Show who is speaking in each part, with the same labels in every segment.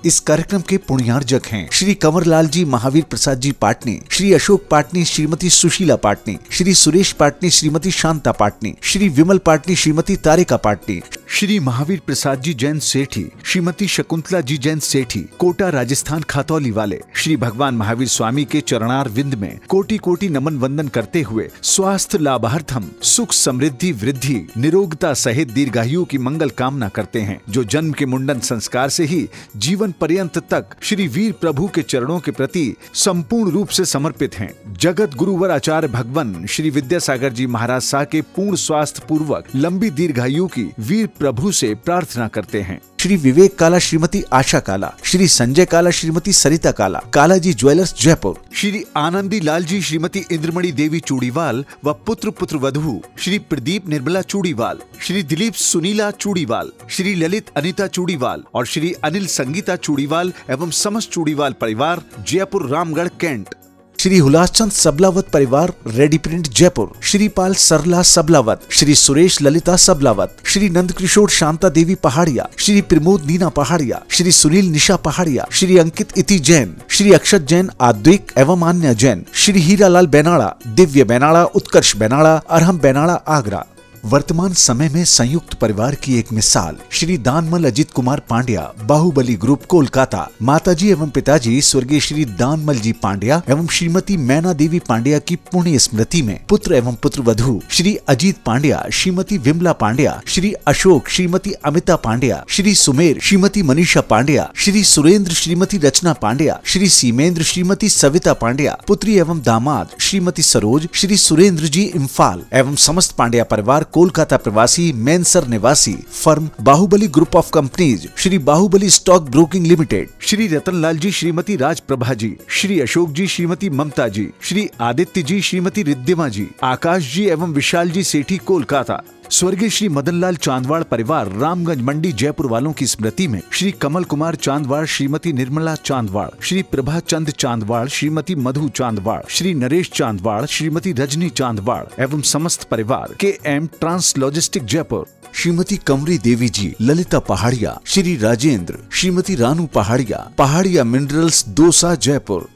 Speaker 1: इस कार्यक्रम के पुण्यार्जक हैं श्री कंवरलाल जी महावीर प्रसाद जी पाटनी, श्री अशोक पाटनी, श्रीमती सुशीला पाटनी, श्री सुरेश पाटनी, श्रीमती शांता पाटनी, श्री विमल पाटनी, श्रीमती तारिका पाटनी, श्री महावीर प्रसाद जी जैन सेठी, श्रीमती शकुंतला जी जैन सेठी, कोटा राजस्थान खातौली वाले। श्री भगवान महावीर स्वामी के चरणार विंद में कोटि कोटि नमन वंदन करते हुए स्वास्थ्य लाभार्थम सुख समृद्धि वृद्धि निरोगता सहित दीर्घायु की मंगल कामना करते हैं, जो जन्म के मुंडन संस्कार से ही जीवन पर्यंत तक श्री वीर प्रभु के चरणों के प्रति संपूर्ण रूप से समर्पित हैं। जगत गुरुवर आचार्य भगवान श्री विद्यासागर जी महाराज शाह के पूर्ण स्वास्थ्य पूर्वक लंबी दीर्घायु की वीर प्रभु से प्रार्थना करते हैं। श्री विवेक काला, श्रीमती आशा काला, श्री संजय काला, श्रीमती सरिता काला, काला जी ज्वेलर्स जयपुर, श्री आनंदी लाल जी, श्रीमती इंद्रमणि देवी चूड़ीवाल व पुत्र पुत्र वधू श्री प्रदीप निर्मला चूड़ीवाल, श्री दिलीप सुनीला चूड़ीवाल, श्री ललित अनिता चूड़ीवाल और श्री अनिल संगीता चूड़ीवाल एवं समस्त चूड़ीवाल परिवार जयपुर रामगढ़ कैंट। श्री हुलासचंद सबलावत परिवार रेडी प्रिंट जयपुर, श्री पाल सरला सबलावत, श्री सुरेश ललिता सबलावत, श्री नंद किशोर शांता देवी पहाड़िया, श्री प्रमोद नीना पहाड़िया, श्री सुनील निशा पहाड़िया, श्री अंकित इति जैन, श्री अक्षत जैन आद्विक एवं अन्य जैन, श्री हीरालाल बेनाड़ा, दिव्य बेनाड़ा, उत्कर्ष बेनाड़ा, अरहम बेनाड़ा आगरा। वर्तमान समय में संयुक्त परिवार की एक मिसाल श्री दानमल अजित कुमार पांड्या, बाहुबली ग्रुप कोलकाता। माताजी एवं पिताजी स्वर्गीय श्री दानमल जी पांड्या एवं श्रीमती मैना देवी पांड्या की पुण्य स्मृति में पुत्र एवं पुत्र वधू श्री अजीत पांड्या, श्रीमती विमला पांड्या, श्री अशोक, श्रीमती अमिता पांड्या, श्री सुमेर, श्रीमती मनीषा पांड्या, श्री सुरेंद्र, श्रीमती रचना पांड्या, श्री सीमेंद्र, श्रीमती सविता पांड्या, पुत्री एवं दामाद श्रीमती सरोज, श्री सुरेंद्र जी इम्फाल एवं समस्त पांड्या परिवार कोलकाता प्रवासी मैनसर निवासी firm Bahubali group of companies, Shri Bahubali stock broking limited, Shri Ratanlal ji, Shrimati Rajprabha ji, Shri Ashok ji, Shrimati Mamta ji, Shri Aditya ji, Shrimati Riddhima ji, Akash ji एवं विशाल जी सेठी कोलकाता। स्वर्गीय श्री मदनलाल चांदवाड़ परिवार रामगंज मंडी जयपुर वालों की स्मृति में श्री कमल कुमार चांदवाड़, श्रीमती निर्मला चांदवाड़, श्री प्रभा चंद चांदवाड़, श्रीमती मधु चांदवाड़, श्री नरेश चांदवाड़, श्रीमती रजनी चांदवाड़ एवं समस्त परिवार KM trans logistic Jaipur. Shrimati Kamri Devi ji, Lalita Pahadia, Shri Rajendra, Shrimati Ranu Pahadia, Pahadia minerals Dausa Jaipur.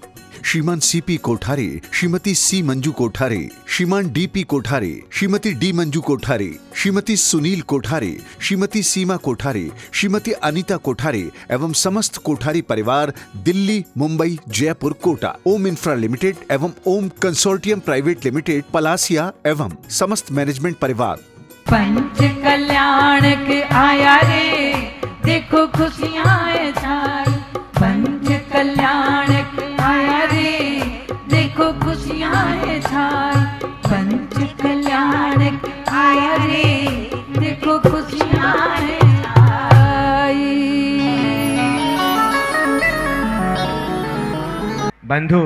Speaker 1: Shriman CP Kothari, Shrimati C Manju Kothari, श्रीमान DP कोठारी, श्रीमती D मंजू कोठारी, श्रीमती सुनील कोठारी, श्रीमती सीमा कोठारी, श्रीमती अनीता कोठारी एवं समस्त कोठारी परिवार दिल्ली, मुंबई, जयपुर, कोटा। ओम इंफ्रा लिमिटेड एवं ओम कंसोर्टियम प्राइवेट लिमिटेड पलासिया एवं समस्त मैनेजमेंट परिवार।
Speaker 2: पंच कल्याणक आया रे, देखो खुशियां छाई। पंच कल्याणक आया रे, देखो खुशियां छाई। पंच कल्याणक आया रे, देखो खुशियां छाई।
Speaker 3: बंधु,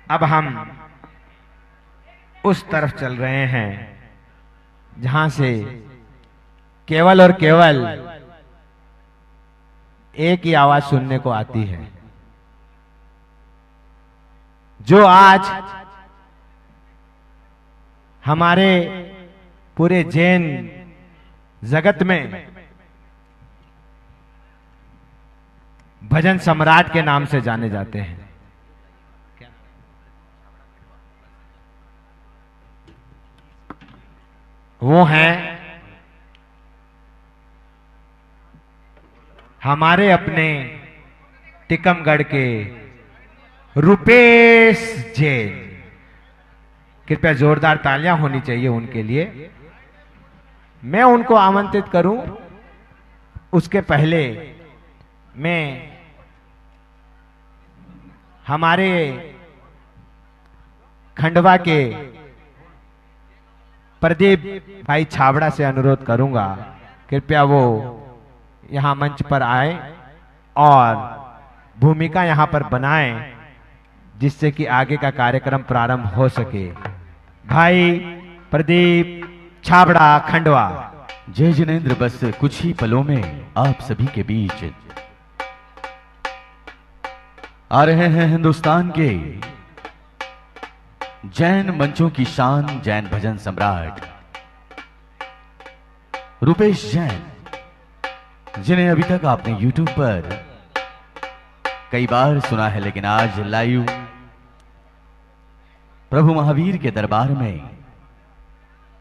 Speaker 3: अब हम उस तरफ चल रहे हैं जहां से केवल और केवल एक ही आवाज सुनने को आती है, जो आज हमारे पूरे जैन जगत में भजन सम्राट के नाम से जाने जाते हैं। वो हैं हमारे अपने टिकमगढ़ के रुपेश जैन। कृपया जोरदार तालियां होनी चाहिए उनके लिए। मैं उनको आमंत्रित करूं, उसके पहले मैं हमारे खंडवा के प्रदीप भाई छाबड़ा से अनुरोध करूंगा, कृपया वो यहां मंच पर आए और भूमिका यहां पर बनाएं, जिससे कि आगे का कार्यक्रम प्रारंभ हो सके। भाई प्रदीप छाबड़ा, खंडवा।
Speaker 4: जय जिनेंद्र, बस कुछ ही पलों में आप सभी के बीच आ रहे हैं हिंदुस्तान के जैन मंचों की शान, जैन भजन सम्राट रुपेश जैन, जिन्हें अभी तक आपने YouTube पर कई बार सुना है, लेकिन आज लाइव प्रभु महावीर के दरबार में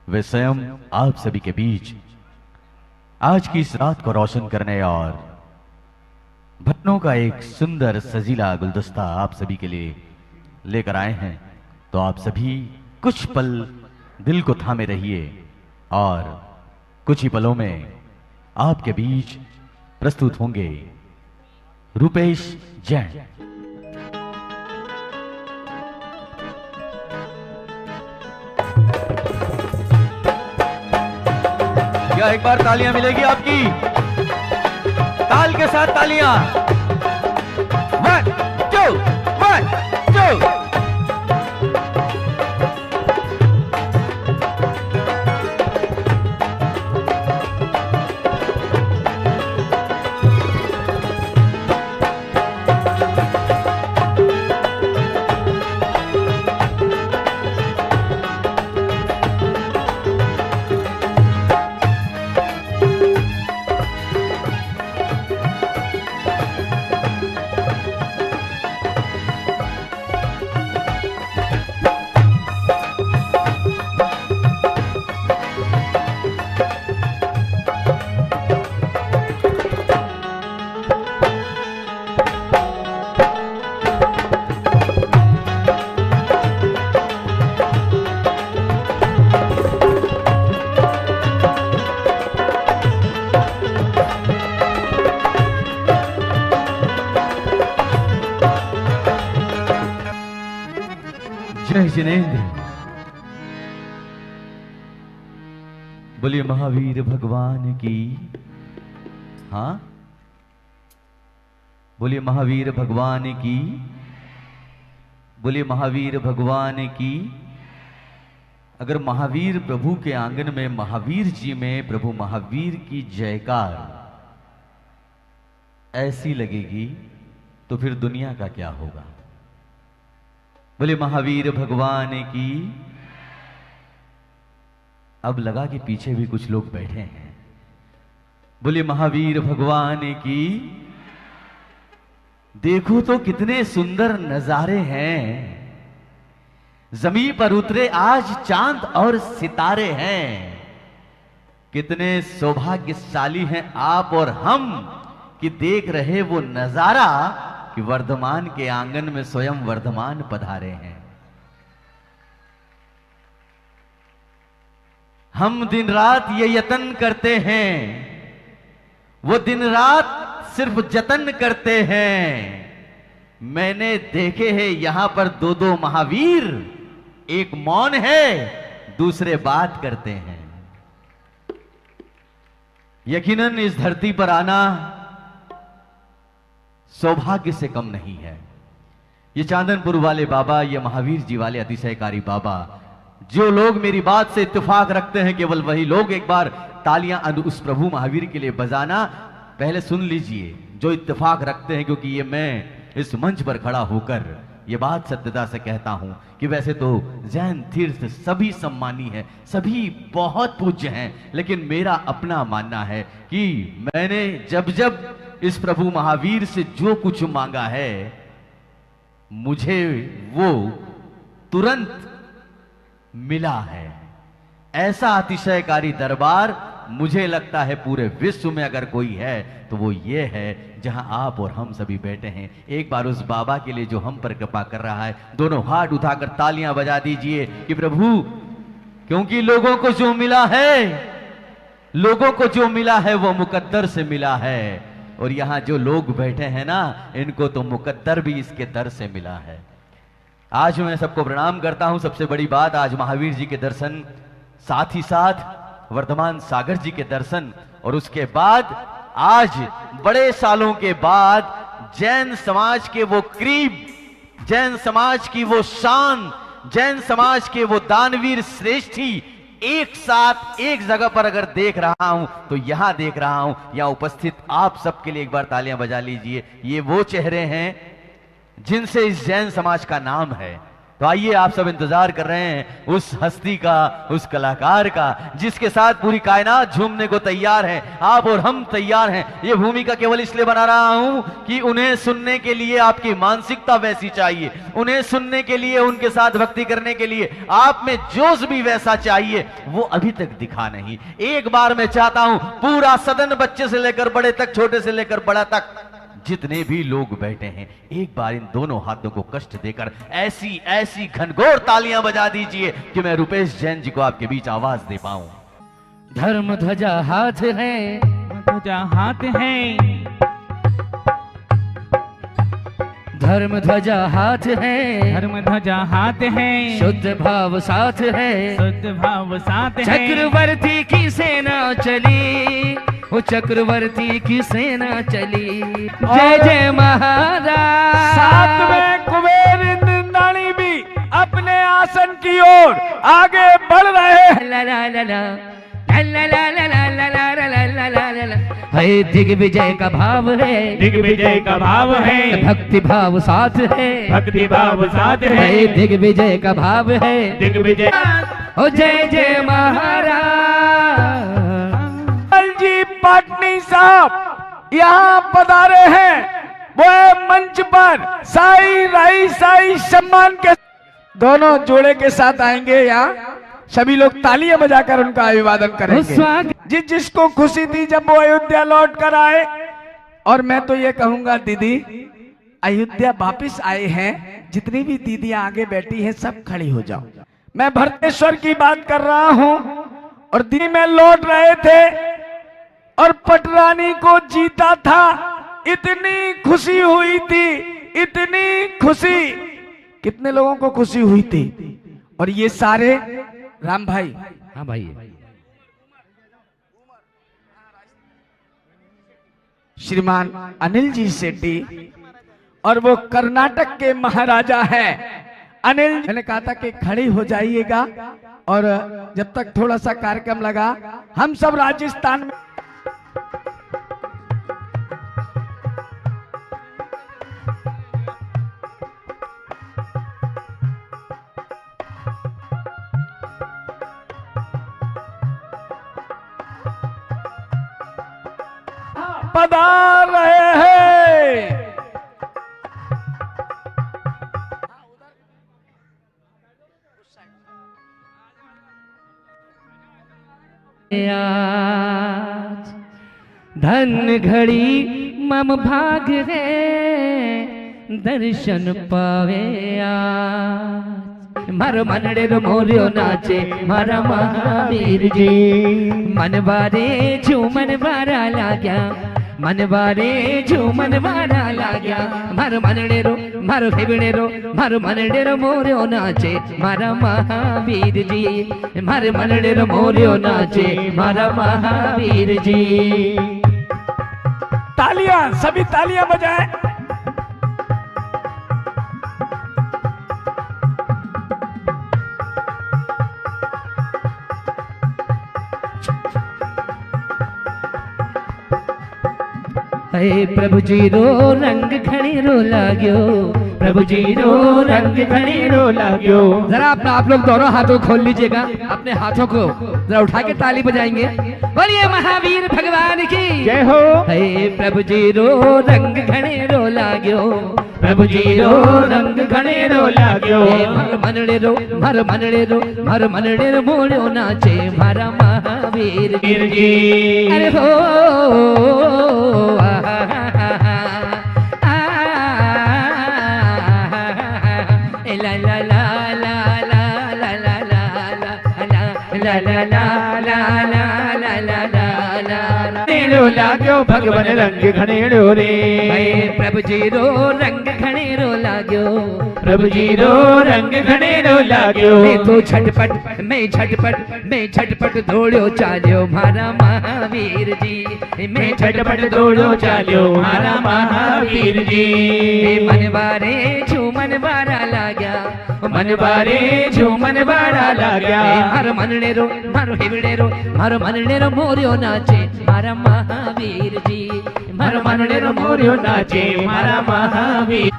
Speaker 4: वे स्वयं आप सभी के बीच आज की इस रात को रोशन करने और भटनों का एक सुंदर सजीला गुलदस्ता आप सभी के लिए लेकर आए हैं। तो आप सभी कुछ पल दिल को थामे रहिए और कुछ ही पलों में आपके बीच प्रस्तुत होंगे रूपेश जैन। क्या एक बार तालियां मिलेगी आपकी? ताल के साथ तालियां। 1 2 1 2। जय जिनेंद्र। बोलिए महावीर भगवान की। हाँ, बोलिए महावीर भगवान की। बोलिए महावीर भगवान की। अगर महावीर प्रभु के आंगन में महावीर जी में प्रभु महावीर की जयकार ऐसी लगेगी तो फिर दुनिया का क्या होगा। बोले महावीर भगवान की। अब लगा कि पीछे भी कुछ लोग बैठे हैं। बोले महावीर भगवान की। देखो तो कितने सुंदर नजारे हैं। जमीन पर उतरे आज चांद और सितारे हैं। कितने सौभाग्यशाली हैं आप और हम कि देख रहे वो नजारा कि वर्धमान के आंगन में स्वयं वर्धमान पधारे हैं। हम दिन रात ये यत्न करते हैं, वो दिन रात सिर्फ जतन करते हैं। मैंने देखे हैं यहां पर 2-2 महावीर, एक मौन है दूसरे बात करते हैं। यकीनन इस धरती पर आना सौभाग्य से कम नहीं है। ये चांदनपुर वाले बाबा, ये महावीर जी वाले अतिशयकारी बाबा, जो लोग मेरी बात से इत्तेफाक रखते हैं केवल वही लोग एक बार तालियां उस प्रभु महावीर के लिए बजाना। पहले सुन लीजिए जो इत्तेफाक रखते हैं, क्योंकि ये मैं इस मंच पर खड़ा होकर ये बात सत्यता से कहता हूं कि वैसे तो जैन तीर्थ सभी सम्मानी है, सभी बहुत पूज्य हैं, लेकिन मेरा अपना मानना है कि मैंने जब जब इस प्रभु महावीर से जो कुछ मांगा है मुझे वो तुरंत मिला है। ऐसा अतिशयकारी दरबार मुझे लगता है पूरे विश्व में अगर कोई है तो वो ये है जहां आप और हम सभी बैठे हैं। एक बार उस बाबा के लिए जो हम पर कृपा कर रहा है, दोनों हाथ उठाकर तालियां बजा दीजिए कि प्रभु, क्योंकि लोगों को जो मिला है, लोगों को जो मिला है वो मुकद्दर से मिला है। और यहां जो लोग बैठे हैं ना, इनको तो मुकद्दर भी इसके दर से मिला है। आज मैं सबको प्रणाम करता हूं। सबसे बड़ी बात, आज महावीर जी के दर्शन, साथ ही साथ वर्धमान सागर जी के दर्शन, और उसके बाद आज बड़े सालों के बाद जैन समाज के वो करीब, जैन समाज की वो शान, जैन समाज के वो दानवीर श्रेष्ठी एक साथ एक जगह पर अगर देख रहा हूं तो यहां देख रहा हूं। यहां उपस्थित आप सबके लिए एक बार तालियां बजा लीजिए। ये वो चेहरे हैं जिनसे इस जैन समाज का नाम है। तो आइए आप सब इंतजार कर रहे हैं उस हस्ती का, उस कलाकार का, जिसके साथ पूरी कायनात झूमने को तैयार है। आप और हम तैयार हैं। ये भूमिका केवल इसलिए बना रहा हूं कि उन्हें सुनने के लिए आपकी मानसिकता वैसी चाहिए, उन्हें सुनने के लिए, उनके साथ भक्ति करने के लिए आप में जोश भी वैसा चाहिए। वो अभी तक दिखा नहीं। एक बार मैं चाहता हूं पूरा सदन, बच्चे से लेकर बड़े तक, छोटे से लेकर बड़ा तक, जितने भी लोग बैठे हैं, एक बार इन दोनों हाथों को कष्ट देकर ऐसी ऐसी घनघोर तालियां बजा दीजिए कि मैं रुपेश जैन जी को आपके बीच आवाज दे पाऊं।
Speaker 5: धर्म ध्वजा हाथ है,
Speaker 2: ध्वजा हाथ है,
Speaker 5: धर्म ध्वजा हाथ है,
Speaker 2: धर्म ध्वजा हाथ है,
Speaker 5: शुद्ध भाव साथ है,
Speaker 2: शुद्ध भाव साथ है।
Speaker 5: चक्रवर्ती की सेना चली, वो चक्रवर्ती की सेना चली। जय जय महाराज।
Speaker 6: साथ में कुबेर इंद्रदानी भी अपने आसन की ओर आगे बढ़ रहे हैं।
Speaker 5: ला ला ला ला ला ला ला ला ला ला ला ला ला ला ला ला। है दिग्विजय का भाव है,
Speaker 6: दिग्विजय का भाव है,
Speaker 5: भक्ति भाव साथ है,
Speaker 6: भक्ति भाव साथ है,
Speaker 5: दिग्विजय का भाव है,
Speaker 6: दिग्विजय।
Speaker 5: ओ जय जय महाराज।
Speaker 6: जी पाटनी साहब यहाँ पधारे हैं। वो मंच पर साई राई साई सम्मान के दोनों जोड़े के साथ आएंगे। यहाँ सभी लोग तालियां बजाकर उनका अभिवादन करेंगे। जिसको खुशी थी जब वो अयोध्या लौट कर आए। और मैं तो ये कहूंगा दीदी, अयोध्या वापिस आए हैं। जितनी भी दीदियां आगे बैठी हैं सब खड़ी हो जाओ। मैं भरतेश्वर की बात कर रहा हूं। और दी में लौट रहे थे और पटरानी को जीता था। इतनी खुशी हुई थी, इतनी खुशी। कितने लोगों को खुशी हुई थी। और ये सारे राम भाई,
Speaker 5: हाँ भाई,
Speaker 6: श्रीमान अनिल जी शेट्टी, और वो कर्नाटक के महाराजा हैं अनिल। मैंने कहा था कि खड़ी हो जाइएगा। और जब तक थोड़ा सा कार्यक्रम लगा, हम सब राजस्थान में पधार रहे हैं।
Speaker 5: आज धन घड़ी मम भाग है, दर्शन पावे आज। मारो मनड़े रो मोरियो नाचे मारा महावीर जी। मन बारे झूमन बारा लाग्या, मन बारे झूमन बारा लाग्या। मारो मनड़े रो, मारो फेबड़े रो, मारो मनड़े रो मोरियो नाचे मारा महावीर जी। मारे मनड़े रो मोरियो नाचे मारा महावीर जी।
Speaker 6: तालियां, सभी तालियां बजाएं।
Speaker 5: हे प्रभु जी रो रंग घणी रो लाग्यो, प्रभु जी रो रंग घणी रो लाग्यो। जरा अपना आप लोग दोनों हाथों खोल लीजिएगा, अपने हाथों को जरा उठा के ताली बजाएंगे। बोलिए महावीर भगवान की
Speaker 6: जय हो।
Speaker 5: हे प्रभु जी रो रंग घणे रो लाग्यो, प्रभु जी रो रंग घणे रो लाग्यो। मर मनड़े रो, मर मनड़े रो, मर मनड़े रो मोड़ो नाचे मारा महावीर जी। अरे हो ला ला ला ला ला ला ला ला ला ला ला ला ला ला।
Speaker 6: लाग्यो भगवान रंग घनेरो रे।
Speaker 5: प्रभु जी रो रंग घनेरो लाग्यो,
Speaker 6: प्रभु जी रो रंग घनेरो लाग्यो।
Speaker 5: मैं तो झटपट, मैं झटपट, मैं झटपट दौड़ो चाल्यो मारा महावीर जी। मैं
Speaker 6: झटपट दौड़ो चाल्यो मारा महावीर जी।
Speaker 5: मन बारे झूमन बारा लाग्या,
Speaker 6: मन बारे झूमन बारा लाग्या।
Speaker 5: मारो मनड़े रो, मारो हिवड़े रो, मारो मनड़े रो मोरियो नाचे मारा महावीर जी।
Speaker 6: मारो मनड़े रो मोरियो नाचे मारा महावीर।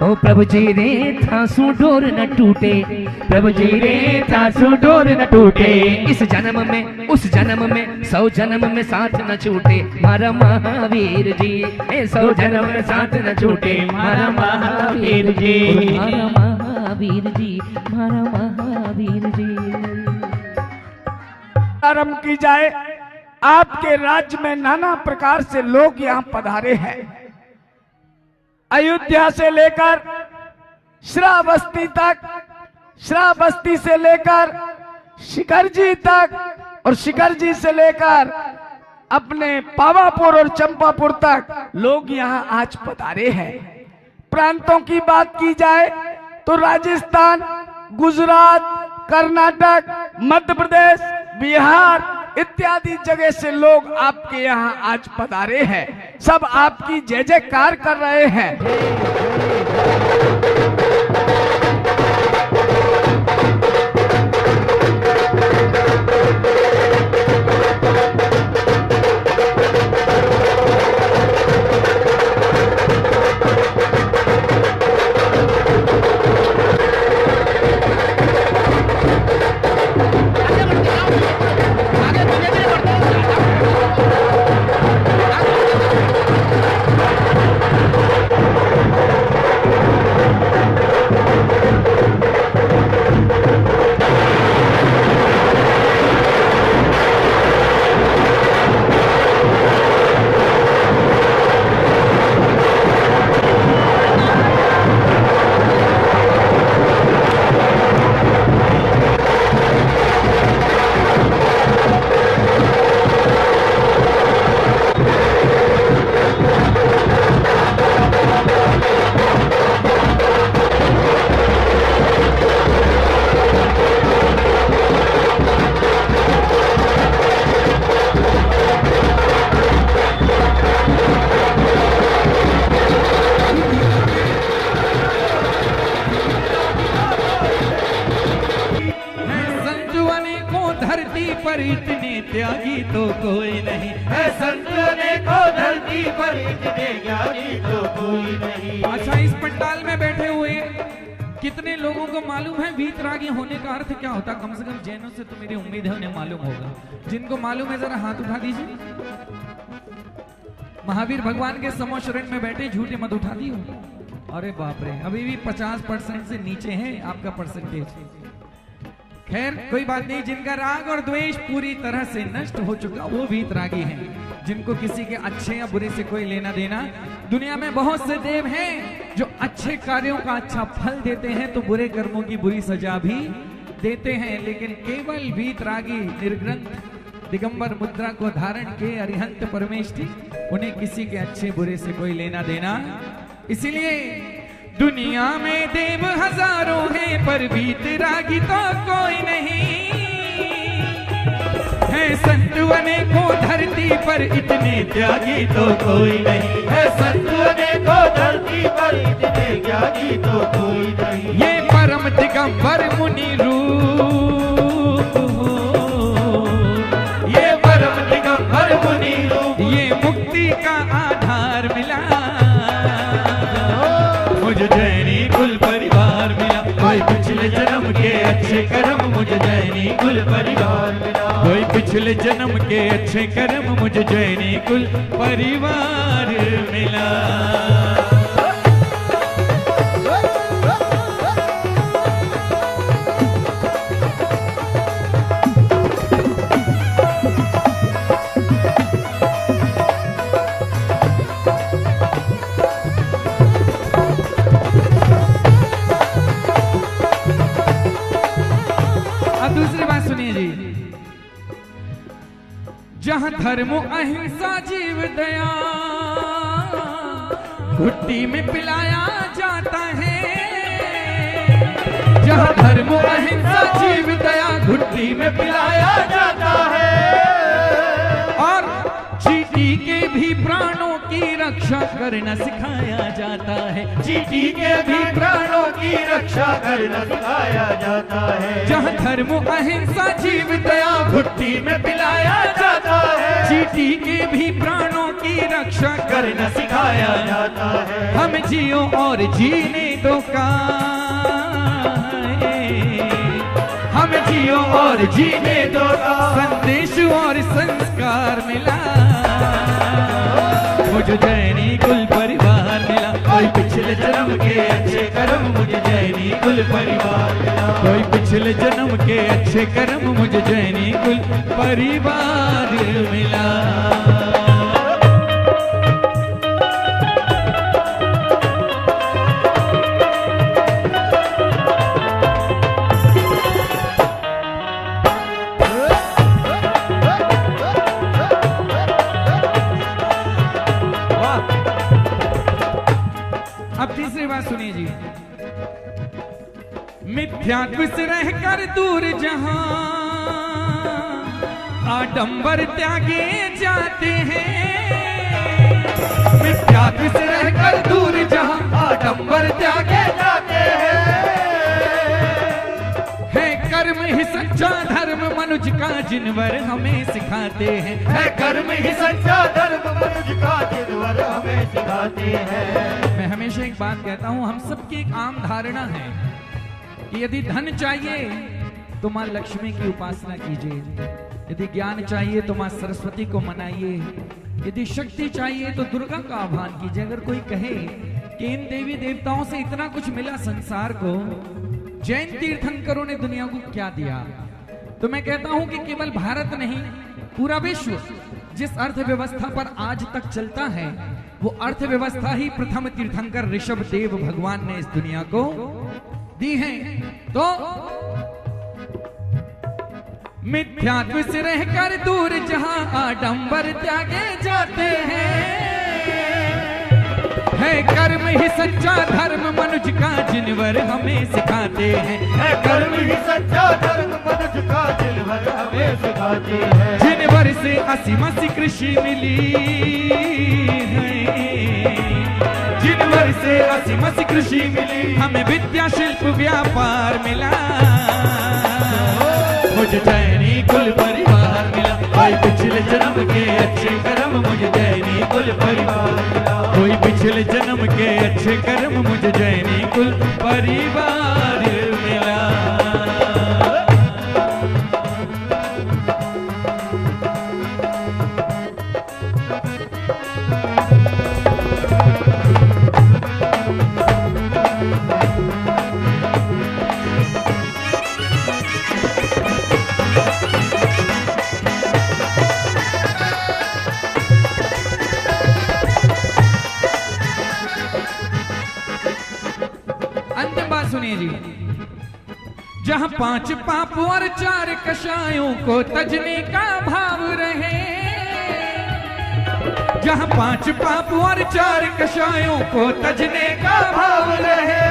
Speaker 5: ओ प्रभु जी रे थासू डोर न टूटे, प्रभु जी रे थासू डोर न टूटे। इस जन्म में उस जन्म में 100 जन्म में साथ न छूटे मारा महावीर जी, 100 जन्म में साथ न छूटे मारा महावीर जी, मारा महावीर जी, मारा महावीर जी।
Speaker 6: आरंभ की जाए। आपके राज्य में नाना प्रकार से लोग यहाँ पधारे हैं। अयोध्या से लेकर श्रावस्ती तक, श्रावस्ती से लेकर शिखरजी तक, और शिखरजी से लेकर अपने पावापुर और चंपापुर तक लोग यहाँ आज पधारे हैं। प्रांतों की बात की जाए तो राजस्थान, गुजरात, कर्नाटक, मध्य प्रदेश, बिहार इत्यादि जगह से लोग आपके यहाँ आज पधारे हैं। सब आपकी जय जयकार कर रहे हैं।
Speaker 7: पर इतने त्यागी तो कोई नहीं है, संतों को धरती पर इतने ज्ञानी तो कोई नहीं।
Speaker 2: अच्छा, इस पंडाल में बैठे हुए कितने लोगों को मालूम है वीतरागी होने का अर्थ क्या होता? कम से कम जैनों से तो मेरी उम्मीद है उन्हें मालूम होगा। जिनको मालूम है जरा हाथ उठा दीजिए। महावीर भगवान के समो शरण में बैठे झूठे मत उठा दियो। अरे बाप रे, अभी भी 50% से नीचे है आपका परसेंटेज। खैर कोई बात नहीं, जिनका राग और द्वेष पूरी तरह से नष्ट हो चुका वो वीतरागी हैं, जिनको किसी के अच्छे या बुरे से कोई लेना देना। दुनिया में बहुत से देव हैं जो अच्छे कार्यों का अच्छा फल देते हैं तो बुरे कर्मों की बुरी सजा भी देते हैं, लेकिन केवल वीतरागी निर्ग्रंथ दिगंबर मुद्रा को धारण के अरिहंत परमेष्ठी, उन्हें किसी के अच्छे बुरे से कोई लेना देना। इसीलिए दुनिया में देव हजारों हैं पर वीतरागी तो कोई नहीं है। संत अनेकों धरती पर इतने त्यागी तो कोई नहीं है,
Speaker 7: संत अनेकों धरती पर इतने ज्ञानी तो कोई नहीं।
Speaker 2: ये परम दिगंबर मुनि रूप हो,
Speaker 7: ये परम दिगंबर मुनि रूप,
Speaker 2: ये मुक्ति का आधार मिला
Speaker 7: मुझे जैनी कुल परिवार मिला। कोई पिछले जन्म के अच्छे कर्म मुझे जैनी कुल परिवार मिला।
Speaker 2: कोई पिछले जन्म के अच्छे कर्म मुझे जैनी कुल परिवार मिला। दूसरी बात सुनिए जी, जहां धर्म अहिंसा जीव दया घुट्टी में पिलाया जाता है, जहां धर्म अहिंसा जीव दया घुट्टी में पिलाया जाता है, और चींटी के भी प्राणों की रक्षा करना सिखाया जाता है।
Speaker 7: चींटी के भी प्राणों की रक्षा करना सिखाया जाता है।
Speaker 2: जहाँ धर्म अहिंसा जीव दया
Speaker 7: घुट्टी में पिलाया जाता है।
Speaker 2: चींटी के भी प्राणों की रक्षा रक्षा
Speaker 7: करना सिखाया जाता है।
Speaker 2: हम जियो और जीने दो हम जियो और जीने दो संदेश और संस्कार मिला मुझे जैनी कुल परिवार मिला।
Speaker 7: कोई पिछले जन्म के अच्छे कर्म मुझे जैनी कुल परिवार मिला।
Speaker 2: कोई पिछले जन्म के अच्छे कर्म मुझे जैनी कुल परिवार मिला। अब तीसरी बात सुनिए जी। मिथ्यात्व से रहकर दूर जहां आडंबर त्यागे जाते हैं। मिथ्यात्व से रहकर दूर जहां आडंबर त्यागे जाते हैं। है कर्म ही सच्चा धर्म मनुज का जिनवर हमें सिखाते हैं।
Speaker 7: है कर्म ही सच्चा धर्म मनुज का जिनवर हमें सिखाते हैं।
Speaker 2: मैं हमेशा एक बात कहता हूं, हम सबकी एक आम धारणा है कि यदि धन चाहिए तो मां लक्ष्मी की उपासना कीजिए, यदि ज्ञान चाहिए तो मां सरस्वती को मनाइए, यदि शक्ति चाहिए तो दुर्गा का आह्वान कीजिए। अगर कोई कहे कि इन देवी देवताओं से इतना कुछ मिला संसार को, जैन तीर्थंकरों ने दुनिया को क्या दिया, तो मैं कहता हूं कि केवल भारत नहीं, पूरा विश्व जिस अर्थव्यवस्था पर आज तक चलता है वो अर्थव्यवस्था ही प्रथम तीर्थंकर ऋषभ देव भगवान ने इस दुनिया को दी है। तो मिथ्यात्व से रहकर दूर जहां आडंबर त्यागे जाते हैं। है कर्म ही सच्चा धर्म मनुज का जिनवर हमें सिखाते हैं।
Speaker 7: है कर्म ही सच्चा धर्म मनुज का जिनवर हमें सिखाते हैं।
Speaker 2: जिनवर से असीमसी कृषि मिली है। जिनवर से असीमसी कृषि मिली हमें विद्या शिल्प व्यापार मिला। मुझे जैनी कुल परिवार मिला। कोई पिछले जन्म के अच्छे कर्म मुझे जैनी कुल परिवार मिला। कोई पिछले जन्म के अच्छे कर्म मुझे जैनी कुल परिवार मिला। सुनिए जी, जहां 5 पाप और 4 कषायों को तजने का भाव रहे। जहां 5 पाप और 4 कषायों को तजने का भाव रहे।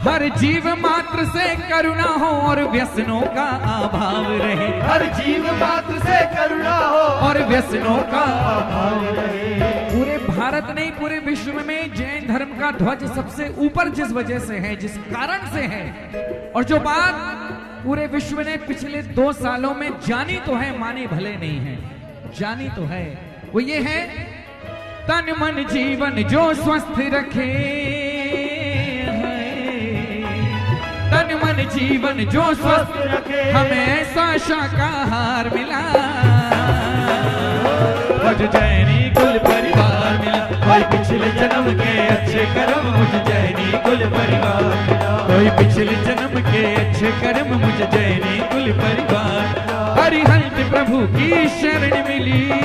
Speaker 2: हर जीव मात्र से करुणा हो और व्यसनों का अभाव रहे।
Speaker 7: हर जीव मात्र से करुणा हो
Speaker 2: और व्यसनों का
Speaker 7: अभाव रहे।
Speaker 2: पूरे भारत नहीं, पूरे विश्व में जैन धर्म का ध्वज सबसे ऊपर जिस वजह से है, जिस कारण से है, और जो बात पूरे विश्व ने पिछले 2 सालों में जानी तो है, मानी भले नहीं है, जानी तो है, वो ये है तन मन जीवन जो स्वस्थ रखे। तन मन जीवन जो स्वस्थ रखे हमें ऐसा शाकाहार मिला। मुझे जैनी कुल परिवार मिला। कोई पिछले जन्म के अच्छे कर्म मुझे जैनी कुल परिवार मिला। कोई पिछले जन्म के अच्छे कर्म मुझे जैनी कुल परिवार। हरिहंत प्रभु की शरण मिली है।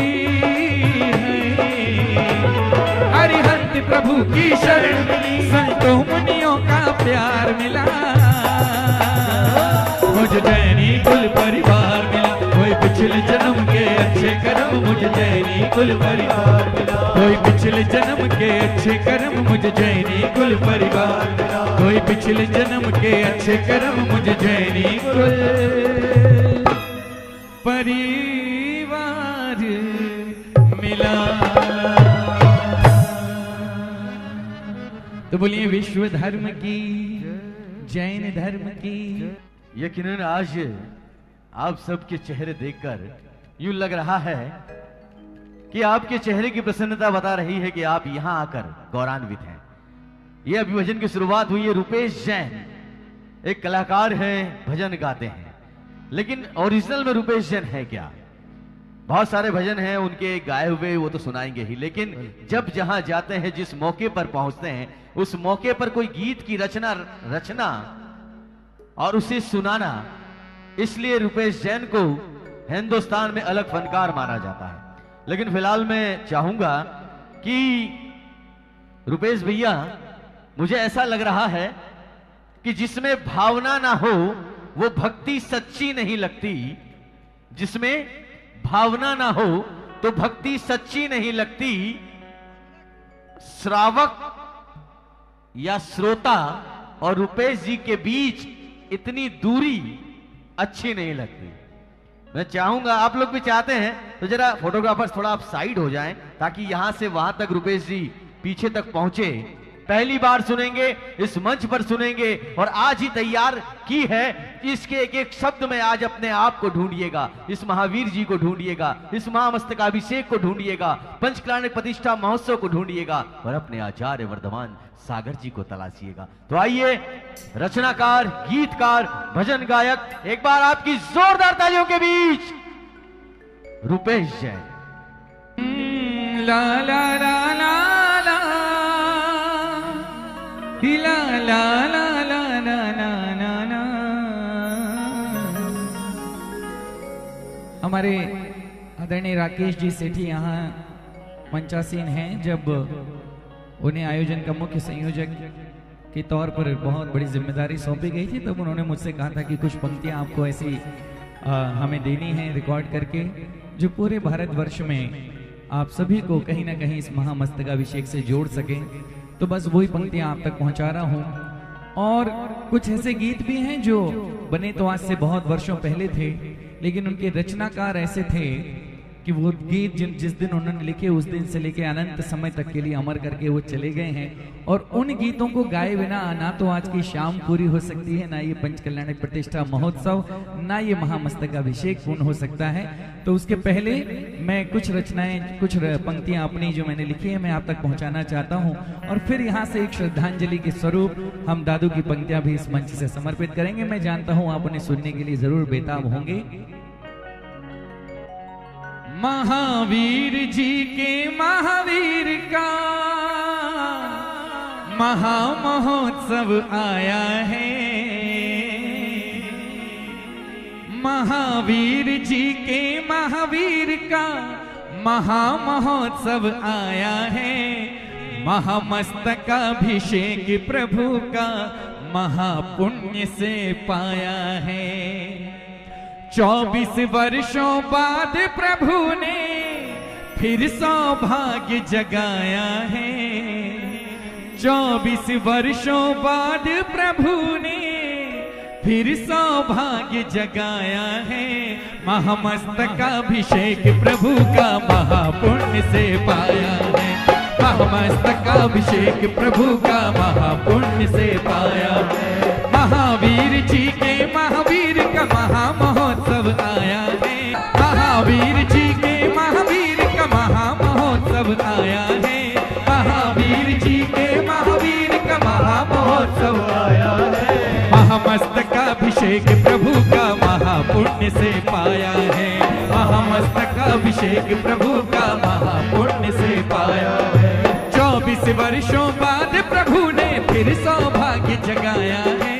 Speaker 2: हरिहंत प्रभु की शरण मिली। संतों मुनियों का प्यार मिला। मुझे जैनी कुल परिवार मिला। कोई पिछले जन्म के अच्छे कर्म मुझे जैनी कुल परिवार मिला। कोई पिछले जन्म के अच्छे कर्म मुझे जैनी कुल परिवार मिला। कोई पिछले जन्म के अच्छे कर्म मुझे जैनी कुल परिवार मिला। तो बोलिए विश्व धर्म की, जैन धर्म की।
Speaker 4: यकीनन आज आप सबके चेहरे देखकर यूं लग रहा है कि आपके चेहरे की प्रसन्नता बता रही है कि आप यहां आकर गौरवान्वित हैं। यह अभी भजन की शुरुआत हुई है। रूपेश जैन एक कलाकार है, भजन गाते हैं, लेकिन ओरिजिनल में रूपेश जैन है क्या? बहुत सारे भजन हैं उनके गाए हुए, वो तो सुनाएंगे ही, लेकिन जब जहां जाते हैं, जिस मौके पर पहुंचते हैं, उस मौके पर कोई गीत की रचना और उसे सुनाना, इसलिए रूपेश जैन को हिंदुस्तान में अलग फनकार माना जाता है। लेकिन फिलहाल मैं चाहूंगा कि रूपेश भैया, मुझे ऐसा लग रहा है कि जिसमें भावना ना हो वो भक्ति सच्ची नहीं लगती। जिसमें भावना ना हो तो भक्ति सच्ची नहीं लगती। श्रावक या श्रोता और रूपेश जी के बीच इतनी दूरी अच्छी नहीं लगती। मैं चाहूंगा, आप लोग भी चाहते हैं तो जरा फोटोग्राफर्स थोड़ा आप साइड हो जाएं, ताकि यहां से वहां तक रूपेश जी पीछे तक पहुंचे। पहली बार सुनेंगे, इस मंच पर सुनेंगे, और आज ही तैयार की है। इसके एक एक शब्द में आज अपने आप को ढूंढिएगा, इस महावीर जी को ढूंढिएगा, इस महामस्तकाभिषेक को ढूंढिएगा, पंचकल्याणक प्रतिष्ठा महोत्सव को ढूंढिएगा, और अपने आचार्य वर्धमान सागर जी को तलाशिएगा। तो आइए, रचनाकार, गीतकार, भजन गायक, एक बार आपकी जोरदार तालियों के बीच रूपेश जैन।
Speaker 2: ला ला ला ला ला ला ला ला ला ला ला ला। हमारे आदरणीय राकेश जी सेठी यहाँ मंचासीन हैं। जब उन्हें आयोजन का मुख्य संयोजक के तौर पर बहुत बड़ी जिम्मेदारी सौंपी गई थी, तब उन्होंने मुझसे कहा था कि कुछ पंक्तियां आपको ऐसी हमें देनी है रिकॉर्ड करके, जो पूरे भारतवर्ष में आप सभी को कहीं ना कहीं इस महामस्तकाभिषेक से जोड़ सकें। तो बस वही पंक्तियां आप तक पहुंचा रहा हूं। और कुछ ऐसे गीत भी हैं जो बने तो आज से बहुत वर्षों पहले थे, लेकिन उनके रचनाकार ऐसे थे कि वो गीत जिस दिन उन्होंने लिखे, उस दिन से लेके अनंत समय तक के लिए अमर करके वो चले गए हैं। और उन गीतों को गाए बिना ना तो आज की शाम पूरी हो सकती है, ना ये पंचकल्याणक प्रतिष्ठा महोत्सव, ना ये महामस्तकाभिषेक पूर्ण हो सकता है। तो उसके पहले मैं कुछ रचनाएं, कुछ पंक्तियां अपनी जो मैंने लिखी है, मैं आप तक पहुंचाना चाहता हूं। और फिर यहाँ से एक श्रद्धांजलि के स्वरूप हम दादू की पंक्तियां भी इस मंच से समर्पित करेंगे। मैं जानता हूं आप उन्हें सुनने के लिए जरूर बेताब होंगे। महावीर जी के महावीर का महामहोत्सव आया है। महावीर जी के महावीर का महामहोत्सव आया है। महामस्तकाभिषेक प्रभु का महापुण्य से पाया है। 24 वर्षों बाद प्रभु ने फिर सौभाग्य जगाया है। 24 वर्षों बाद प्रभु ने फिर सौभाग्य जगाया है। महामस्तकाभिषेक प्रभु का महापुण्य से पाया है। महामस्तकाभिषेक प्रभु का महापुण्य से पाया है। महावीर जी के महावीर का महामहोत्सव आया है। महावीर जी के महावीर का महामहोत्सव आया है। महावीर जी के महावीर का महामहोत्सव आया है। महामस्तकाभिषेक प्रभु का महापुण्य से पाया है। महामस्तकाभिषेक प्रभु का महापुण्य से पाया है। 24 वर्षों बाद प्रभु ने फिर सौभाग्य जगाया है।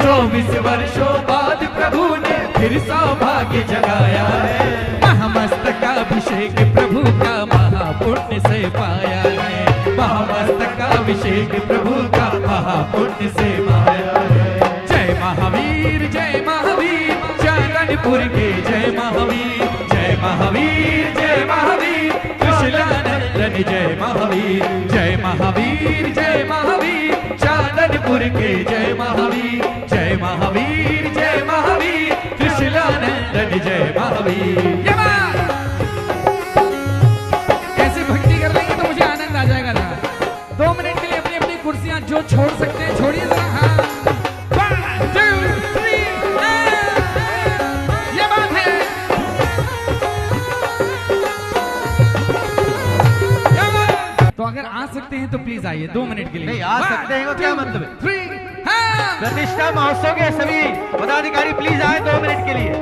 Speaker 2: 24 वर्षों बाद प्रभु ने फिर सौभाग्य जगाया है। महामस्तकाभिषेक प्रभु का महापुण्य से पाया है। महामस्तकाभिषेक प्रभु का महापुण्य से पाया है। जय महावीर, जय महावीर, चांदनपुर के जय महावीर। जय महावीर, जय महावीर, कृष्णानंदन जय महावीर। जय महावीर, जय महावीर, चांदनपुर के जय महावीर। जय महावीर, जय महावीर, कृष्णानंदन जय महावीर। ऐसे भक्ति कर लेंगे तो मुझे आनंद आ जाएगा ना। 2 मिनट के लिए अपनी अपनी कुर्सियां जो छोड़ सकते हैं छोड़िए जरा। हाँ, 1 2 3 ये बात है। अगर आ सकते हैं तो प्लीज आइए 2 मिनट के लिए।
Speaker 4: नहीं, आ सकते हैं, क्या मतलब है?
Speaker 2: 3 हाँ।
Speaker 4: प्रतिष्ठा महोत्सव के सभी पदाधिकारी प्लीज आए 2 मिनट के लिए।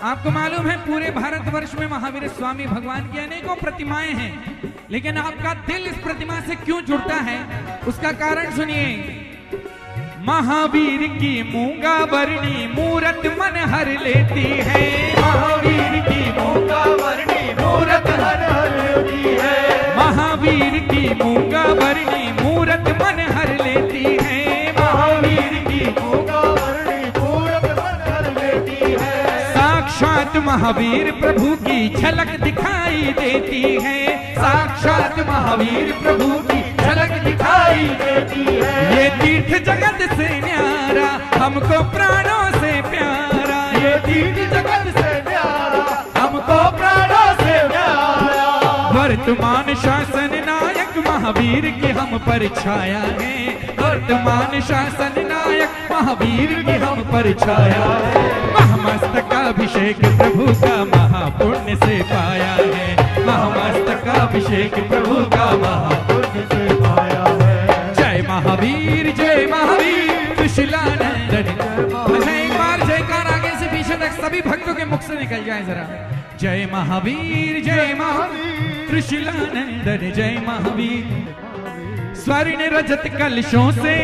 Speaker 2: आपको मालूम है पूरे भारतवर्ष में महावीर स्वामी भगवान की अनेकों प्रतिमाएं हैं, लेकिन आपका दिल इस प्रतिमा से क्यों जुड़ता है उसका कारण सुनिए। महावीर की मूंगा वर्णी मूरत मन हर लेती है, महावीर की मूंगा वर्णी मूरत हर लेती है, महावीर की मूंगा वर्णी मूरत मन हर लेती है, महावीर की मूंगा वर्णी मूरत मन हर लेती है। साक्षात महावीर प्रभु की झलक दिखाई देती है, साक्षात महावीर प्रभु की झलक दिखाई देती है। ये तीर्थ जगत से न्यारा हमको प्राणों से प्यारा, ये तीर्थ जगत से न्यारा हमको प्राणों से प्यारा। वर्तमान शासन नायक महावीर की हम पर छाया है, वर्तमान शासन नायक महावीर की हम पर छाया है। महामस्तकाभिषेक प्रभु का महापुण्य से पाया है, महामस्तकाभिषेक प्रभु का महापुण्य से पाया है। जय महावीर त्रिशूलानंदन। अच्छा एक बार जयकार आगे से पीछे तक सभी भक्तों के मुख से निकल जाए जरा। जय महावीर त्रिशूलानंदन जय महावीर। स्वर्ण रजत कलशों से,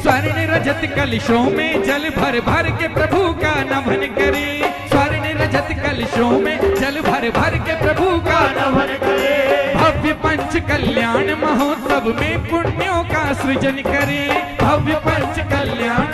Speaker 2: स्वर्ण रजत कलशों में जल भर भर के प्रभु का नमन करे, स्वर्ण रजत कलशों में जल भर भर के प्रभु का नमन करे। भव्य पंच कल्याण महोत्सव में पुण्यों का सृजन करे, भव्य पंच कल्याण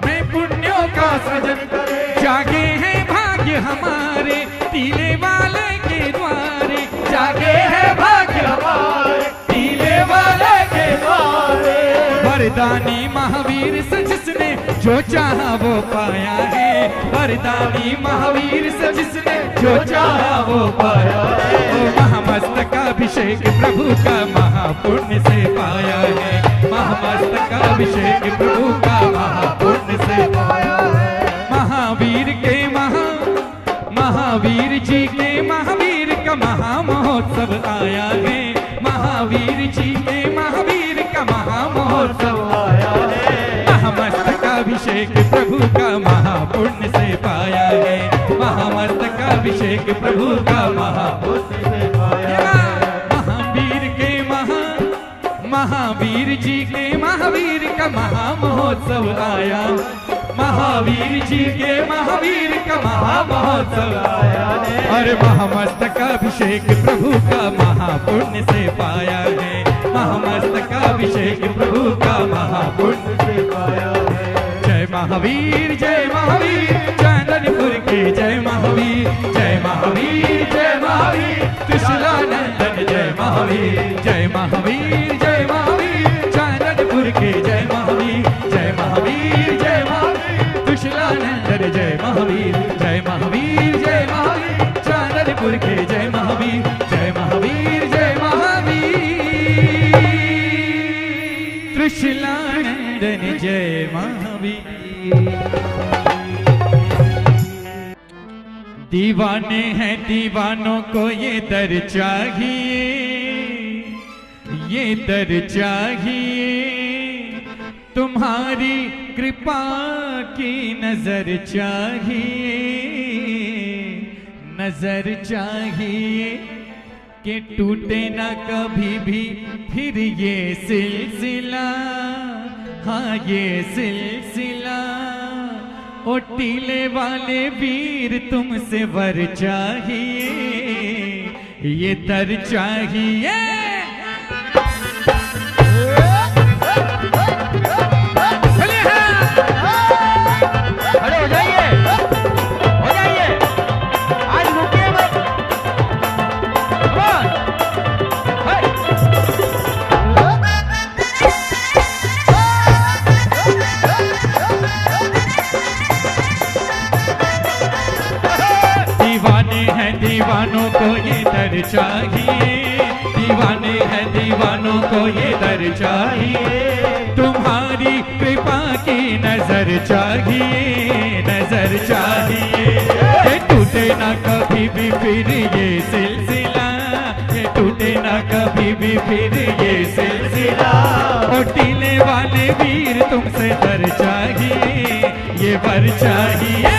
Speaker 2: में पुण्यों का सृजन करे। जागे हैं भाग्य हमारे तीले वाले के द्वारे, जागे हैं भाग्य हमारे तीले वाले के द्वारे। वरदानी महावीर से जिसने जो चाहा वो पाया है, वरदानी महावीर से जिसने जो चाहा वो पाया है। महामस्तकाभिषेक प्रभु का महापुण्य से पाया है, महामस्तकाभिषेक प्रभु का महापुण्य से पाया है। महावीर के महावीर जी के महावीर का महामहोत्सव आया है, महावीर जी के महावीर का महामहोत्सव आया है। महामस्तकाभिषेक प्रभु का महापुण्य से पाया है, महामस्तकाभिषेक प्रभु का महापुण्य से पाया है। महावीर के महावीर जी के महावीर का महामहोत्सव आया, महावीर जी के महावीर का महामहोत्सव आया है। और महामस्तकाभिषेक प्रभु का महापुण्य से पाया है, महामस्तकाभिषेक प्रभु का महापुण्य से पाया है। जय महावीर चांदनपुर के जय महावीर, जय महावीर त्रिशूलानंदन जय महावीर, जय महावीर चांदनपुर के जय महावीर, जय महावीर त्रिशूलानंदन जय महावीर, जय महावीर चांदनपुर के जय महावीर, जय महावीर त्रिशूलानंदन जय महावीर। दीवाने हैं दीवानों को ये दर चाहिए, ये दर चाहिए। तुम्हारी कृपा की नजर चाहिए, नजर चाहिए कि टूटे ना कभी भी फिर ये सिलसिला, हाँ ये सिलसिला। ओ टीले वाले वीर तुमसे वर चाहिए, ये दर चाहिए।
Speaker 4: खड़े हो जाइए, हो जाइए, आज रुकिए मत।
Speaker 2: दीवाने हैं दीवानों को ये दर चाहिए, दीवाने हैं दीवानों को ये दर चाहिए। तुम्हारी कृपा की नजर
Speaker 7: चाहिए, नजर चाहिए। ये टूटे ना कभी भी फिर ये सिलसिला, ये टूटे ना कभी भी फिर ये सिलसिला। और टीले वाले वीर तुमसे दर चाहिए, ये वर चाहिए।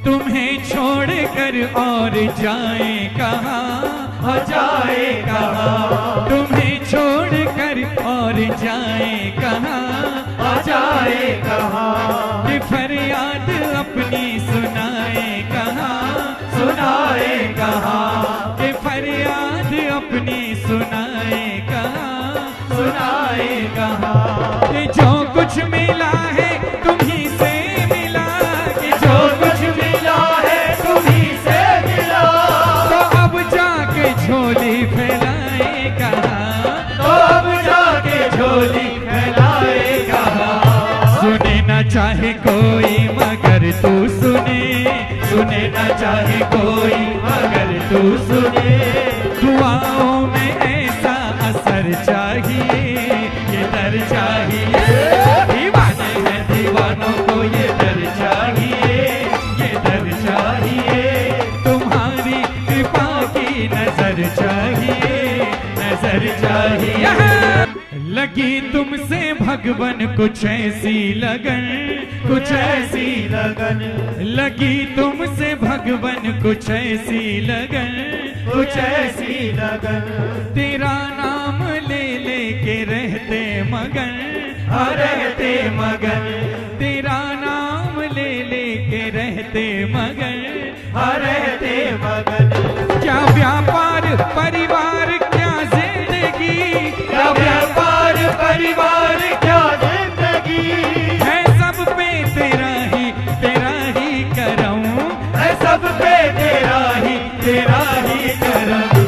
Speaker 7: तुम्हें छोड़कर और जाए कहाँ, जाए कहाँ। तुम्हें छोड़कर और जाए कहाँ, जाए कहाँ। कि फरियाद अपनी सुनाए कहाँ, सुनाए कहाँ। कि फरियाद अपनी सुनाए कहाँ, सुनाए कहाँ। कि जो कुछ मिला है तुम्हीं से मिला, कि जो कुछ मिला है तुम्हीं से मिला। तो अब जाके झोली फैलाए कहाँ, तो अब जाके झोली फैलाए कहाँ। सुने ना चाहे कोई मगर तू सुने, सुने ना चाहे कोई मगर तू सुने। दुआओं में ऐसा असर चाहिए, ये दर चाहिए। दीवाने हैं दीवानों को ये दर चाहिए, ये दर चाहिए। तुम्हारी कृपा की नजर चाहिए, नजर चाहिए। लगी तुमसे भगवन कुछ ऐसी लगन, कुछ ऐसी लगन। लगी तुमसे भगवन कुछ ऐसी लगन, कुछ ऐसी लगन। तेरा नाम ले लेके रहते मगन, रहते मगन। तेरा नाम ले लेके रहते मगन, रहते मगन। क्या व्यापार परिवार क्या जिंदगी, क्या व्यापार परिवार क्या जिंदगी। है सब पे तेरा ही करम, है सब पे तेरा ही करम।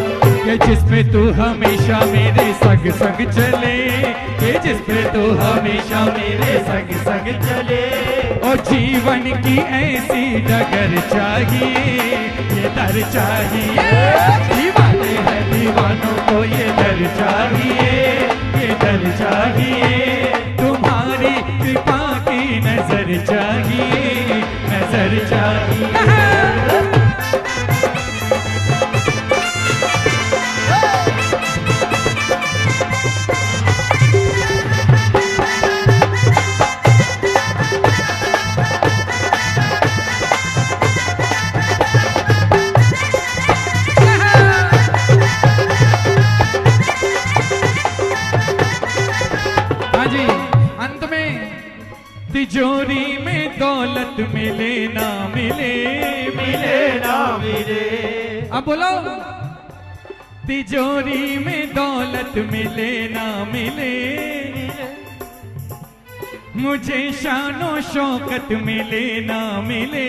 Speaker 7: कि जिस पे तू हमेशा मेरे संग संग चले, कि जिस पे तू हमेशा मेरे संग संग चले। और जीवन की ऐसी डगर चाहिए, ये दर चाहिए। दीवाने हैं दीवानों को ये दर चाहिए, ये दर चाहिए। तुम्हारी कृपा की नजर चाहिए, नजर चाहिए। तिजोरी में दौलत मिले ना मिले, मिले ना मिले। अब बोलो। तिजोरी में दौलत मिले ना मिले, मुझे शानो शौकत मिले ना मिले।